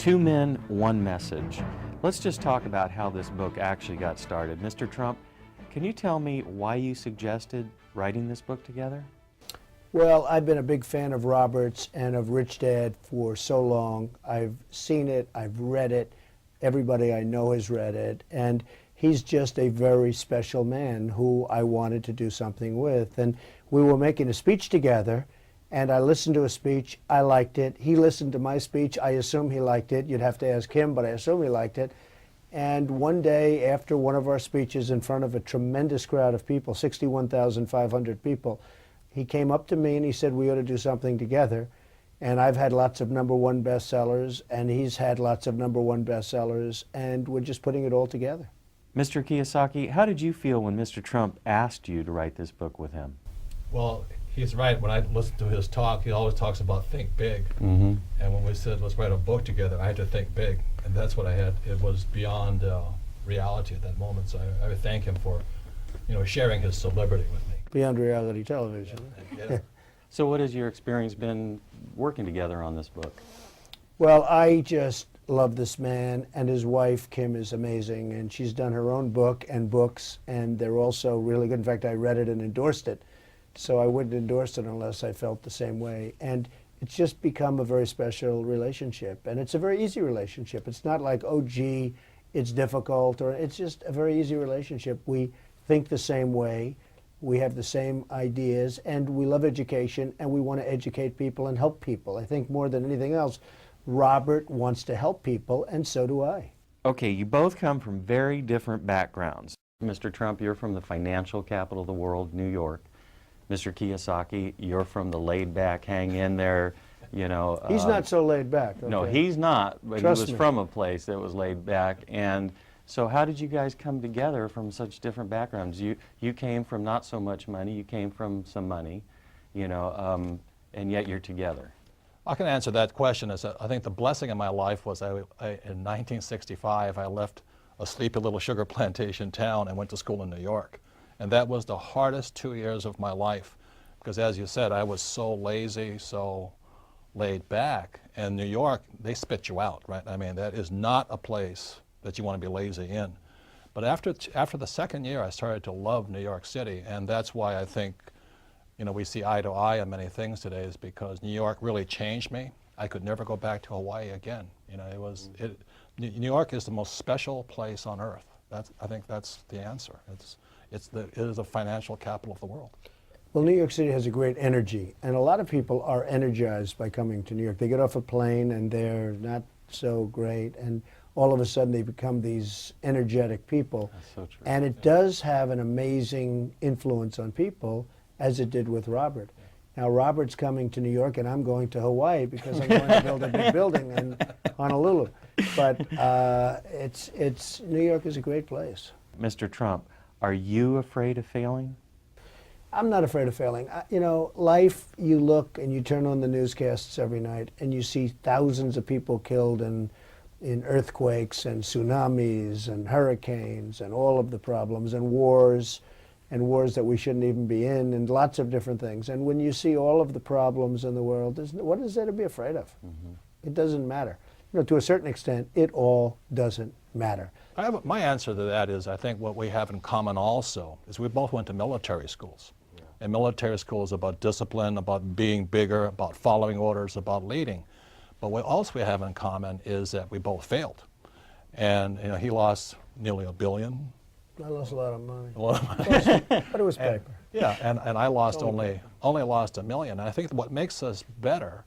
Two Men, One Message. Let's just talk about how this book actually got started. Mr. Trump, can you tell me why you suggested writing this book together? Well, I've been a big fan of Robert's and of Rich Dad for so long. I've seen it, I've read it, everybody I know has read it, and he's just a very special man who I wanted to do something with. And we were making a speech together, and I listened to a speech, I liked it. He listened to my speech, I assume he liked it. You'd have to ask him, but I assume he liked it. And one day, after one of our speeches in front of a tremendous crowd of people, 61,500 people, he came up to me and he said, we ought to do something together. And I've had lots of #1 bestsellers, and he's had lots of #1 bestsellers, and we're just putting it all together. Mr. Kiyosaki, how did you feel when Mr. Trump asked you to write this book with him? Well, he's right. When I listen to his talk, he always talks about think big. Mm-hmm. And when we said, let's write a book together, I had to think big. And that's what I had. It was beyond reality at that moment. So I would thank him for, sharing his celebrity with me. Beyond reality television. Yeah. So what has your experience been working together on this book? Well, I just love this man, and his wife, Kim, is amazing, and she's done her own book and books, and they're also really good. In fact, I read it and endorsed it, so I wouldn't endorse it unless I felt the same way. And it's just become a very special relationship, and it's a very easy relationship. It's not like, oh, gee, it's difficult, or it's just a very easy relationship. We think the same way. We have the same ideas, and we love education, and we want to educate people and help people. I think more than anything else, Robert wants to help people, and so do I. Okay, you both come from very different backgrounds. Mr. Trump, you're from the financial capital of the world, New York. Mr. Kiyosaki, you're from the laid-back, hang in there, He's not so laid back. Okay? No, he's not, but Trust he was me. from a place that was laid back. And so how did you guys come together from such different backgrounds? You came from not so much money, you came from some money, and yet you're together. I can answer that question. I think the blessing in my life was in 1965, I left a sleepy little sugar plantation town and went to school in New York. And that was the hardest 2 years of my life. Because as you said, I was so lazy, so laid back. And New York, they spit you out, right? I mean, that is not a place that you want to be lazy in. But after the second year, I started to love New York City. And that's why I think we see eye to eye on many things today, is because New York really changed me. I could never go back to Hawaii again. New York is the most special place on earth. I think that's the answer. It is the financial capital of the world. Well, New York City has a great energy, and a lot of people are energized by coming to New York. They get off a plane and they're not so great, and all of a sudden they become these energetic people. That's so true. And it does have an amazing influence on people, as it did with Robert. Now, Robert's coming to New York, and I'm going to Hawaii because I'm going to build a big building in Honolulu. But New York is a great place. Mr. Trump, are you afraid of failing? I'm not afraid of failing. Life, you look and you turn on the newscasts every night, and you see thousands of people killed in earthquakes and tsunamis and hurricanes and all of the problems, and wars that we shouldn't even be in, and lots of different things. And when you see all of the problems in the world, what is there to be afraid of? Mm-hmm. It doesn't matter. To a certain extent, it all doesn't matter. My answer to that is, I think what we have in common also is we both went to military schools. Yeah. And military school is about discipline, about being bigger, about following orders, about leading. But what else we have in common is that we both failed. And he lost nearly $1 billion. I lost a lot of money. A lot of money. But it was paper. And I lost only lost $1 million. And I think what makes us better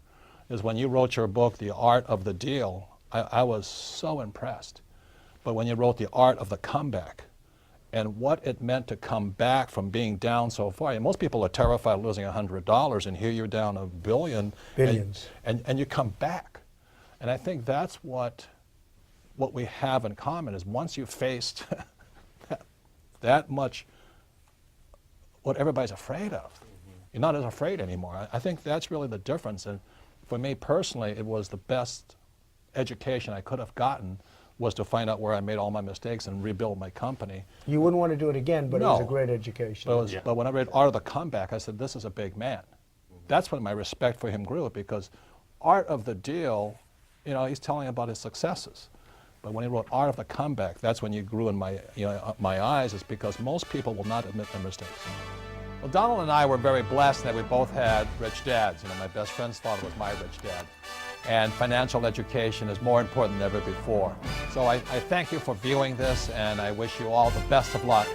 is when you wrote your book, The Art of the Deal, I was so impressed. But when you wrote The Art of the Comeback, and what it meant to come back from being down so far. And most people are terrified of losing $100, and here you're down $1 billion. Billions. And you come back. And I think that's what we have in common, is once you've faced that much what everybody's afraid of, you're not as afraid anymore. I think that's really the difference. And for me personally, it was the best education I could have gotten, was to find out where I made all my mistakes and rebuild my company. You wouldn't want to do it again, but No. it was a great education. But when I read Art of the Comeback, I said, this is a big man. That's when my respect for him grew, because Art of the Deal you know, he's telling about his successes. But when he wrote Art of the Comeback, that's when you grew in my eyes, is because most people will not admit their mistakes. Well, Donald and I were very blessed that we both had rich dads. You know, my best friend's father was my rich dad. And financial education is more important than ever before. So I thank you for viewing this, and I wish you all the best of luck.